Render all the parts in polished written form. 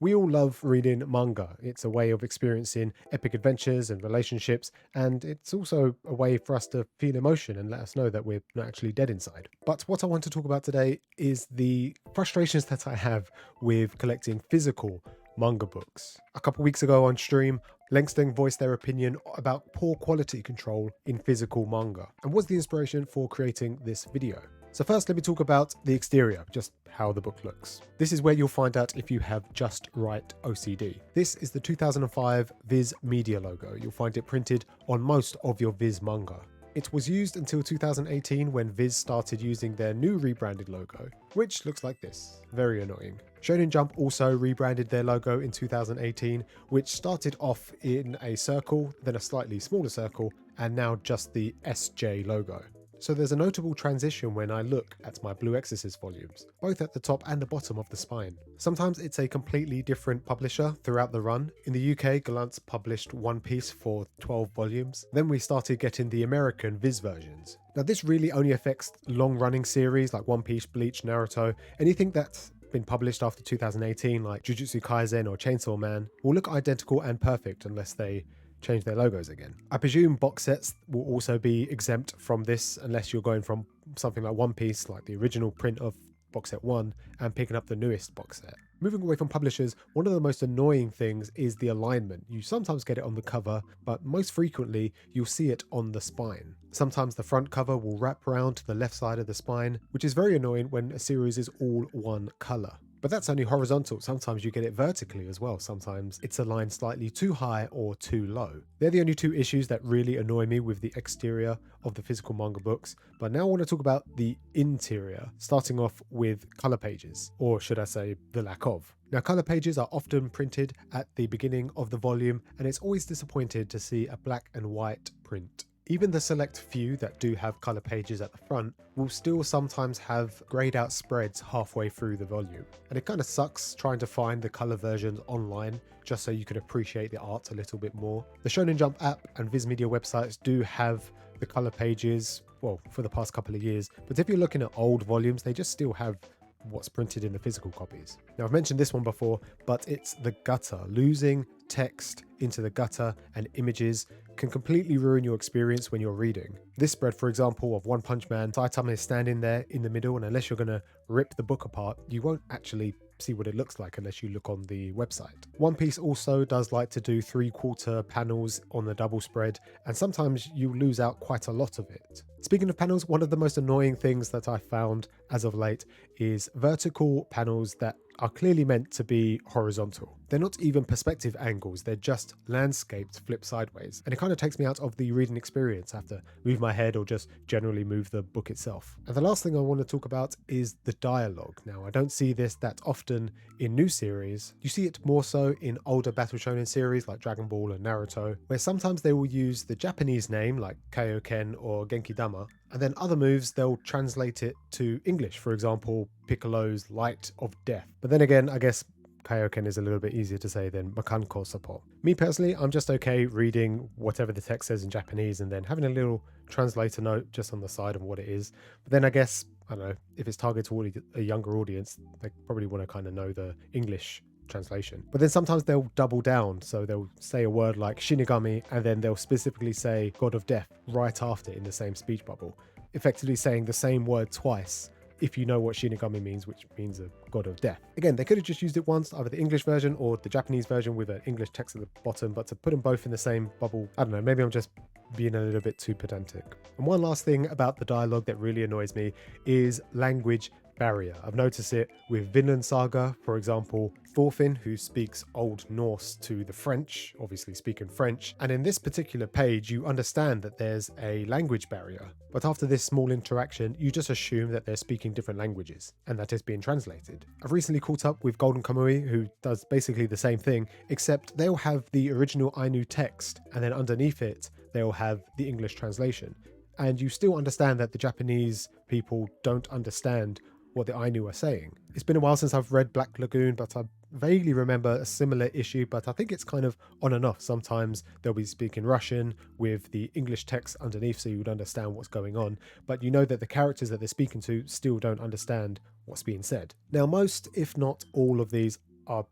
We all love reading manga. It's a way of experiencing epic adventures and relationships, and it's also a way for us to feel emotion and let us know that we're not actually dead inside. But what I want to talk about today is the frustrations that I have with collecting physical manga books. A couple weeks ago on stream, Langston voiced their opinion about poor quality control in physical manga and was the inspiration for creating this video. So first, let me talk about the exterior, just how the book looks. This is where you'll find out if you have just right OCD. This is the 2005 Viz Media logo. You'll find it printed on most of your Viz manga. It was used until 2018 when Viz started using their new rebranded logo, which looks like this. Very annoying. Shonen Jump also rebranded their logo in 2018, which started off in a circle, then a slightly smaller circle, and now just the SJ logo. So there's a notable transition when I look at my Blue Exorcist volumes, both at the top and the bottom of the spine. Sometimes it's a completely different publisher throughout the run. In the UK, Gallant's published One Piece for 12 volumes. Then we started getting the American Viz versions. Now this really only affects long-running series like One Piece, Bleach, Naruto. Anything that's been published after 2018 like Jujutsu Kaisen or Chainsaw Man will look identical and perfect unless they change their logos again. I presume box sets will also be exempt from this unless you're going from something like One Piece, like the original print of box set 1, and picking up the newest box set. Moving away from publishers, one of the most annoying things is the alignment. You sometimes get it on the cover, but most frequently you'll see it on the spine. Sometimes the front cover will wrap around to the left side of the spine, which is very annoying when a series is all one color. But that's only horizontal. Sometimes you get it vertically as well. Sometimes it's aligned slightly too high or too low. They're the only two issues that really annoy me with the exterior of the physical manga books. But now I want to talk about the interior, starting off with color pages, or should I say the lack of. Now, color pages are often printed at the beginning of the volume, and it's always disappointing to see a black and white print. Even the select few that do have color pages at the front will still sometimes have grayed out spreads halfway through the volume. And it kind of sucks trying to find the color versions online just so you can appreciate the art a little bit more. The Shonen Jump app and Viz Media websites do have the color pages, well, for the past couple of years. But if you're looking at old volumes, they just still have what's printed in the physical copies. Now, I've mentioned this one before, but it's the gutter. Losing text into the gutter and images can completely ruin your experience when you're reading. This spread, for example, of One Punch Man, Saitama is standing there in the middle, and unless you're going to rip the book apart, you won't actually see what it looks like unless you look on the website. One Piece also does like to do 3/4 panels on the double spread, and sometimes you lose out quite a lot of it. Speaking of panels, one of the most annoying things that I found as of late is vertical panels that are clearly meant to be horizontal. They're not even perspective angles, they're just landscaped flipped sideways. And it kind of takes me out of the reading experience. I have to move my head or just generally move the book itself. And the last thing I want to talk about is the dialogue. Now, I don't see this that often in new series. You see it more so in older Battle Shonen series like Dragon Ball and Naruto, where sometimes they will use the Japanese name like Kaioken or Genki Dama, and then other moves they'll translate it to English, for example, Piccolo's Light of Death. But then again, I guess Kaioken is a little bit easier to say than Makanko Support. Me personally, I'm just okay reading whatever the text says in Japanese and then having a little translator note just on the side of what it is. But then I guess, I don't know, if it's targeted toward a younger audience, they probably want to kind of know the English translation. But then sometimes they'll double down, so they'll say a word like Shinigami and then they'll specifically say God of Death right after in the same speech bubble, effectively saying the same word twice if you know what Shinigami means, which means a god of death. Again, they could have just used it once, either the English version or the Japanese version with an English text at the bottom, but to put them both in the same bubble, I don't know, maybe I'm just being a little bit too pedantic. And one last thing about the dialogue that really annoys me is language barrier. I've noticed it with Vinland Saga, for example, Thorfinn, who speaks Old Norse to the French, obviously speaking French, and in this particular page you understand that there's a language barrier, but after this small interaction you just assume that they're speaking different languages and that it's being translated. I've recently caught up with Golden Kamui, who does basically the same thing, except they'll have the original Ainu text and then underneath it they'll have the English translation, and you still understand that the Japanese people don't understand what the Ainu are saying. It's been a while since I've read Black Lagoon, but I vaguely remember a similar issue, but I think it's kind of on and off. Sometimes they'll be speaking Russian with the English text underneath so you would understand what's going on, but you know that the characters that they're speaking to still don't understand what's being said. Now, most, if not all of these are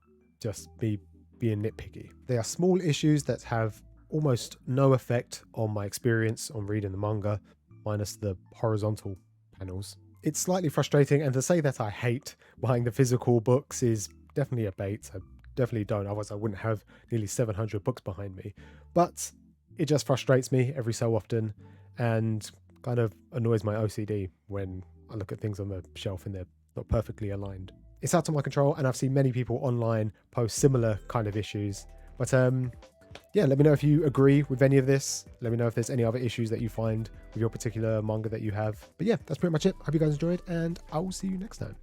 just me being nitpicky. They are small issues that have almost no effect on my experience on reading the manga, minus the horizontal panels. It's slightly frustrating, and to say that I hate buying the physical books is definitely a bait. I definitely don't, otherwise I wouldn't have nearly 700 books behind me. But it just frustrates me every so often and kind of annoys my OCD when I look at things on the shelf and they're not perfectly aligned. It's out of my control, and I've seen many people online post similar kind of issues. But yeah, let me know if you agree with any of this. Let me know if there's any other issues that you find with your particular manga that you have. But yeah, that's pretty much it. Hope you guys enjoyed, and I will see you next time.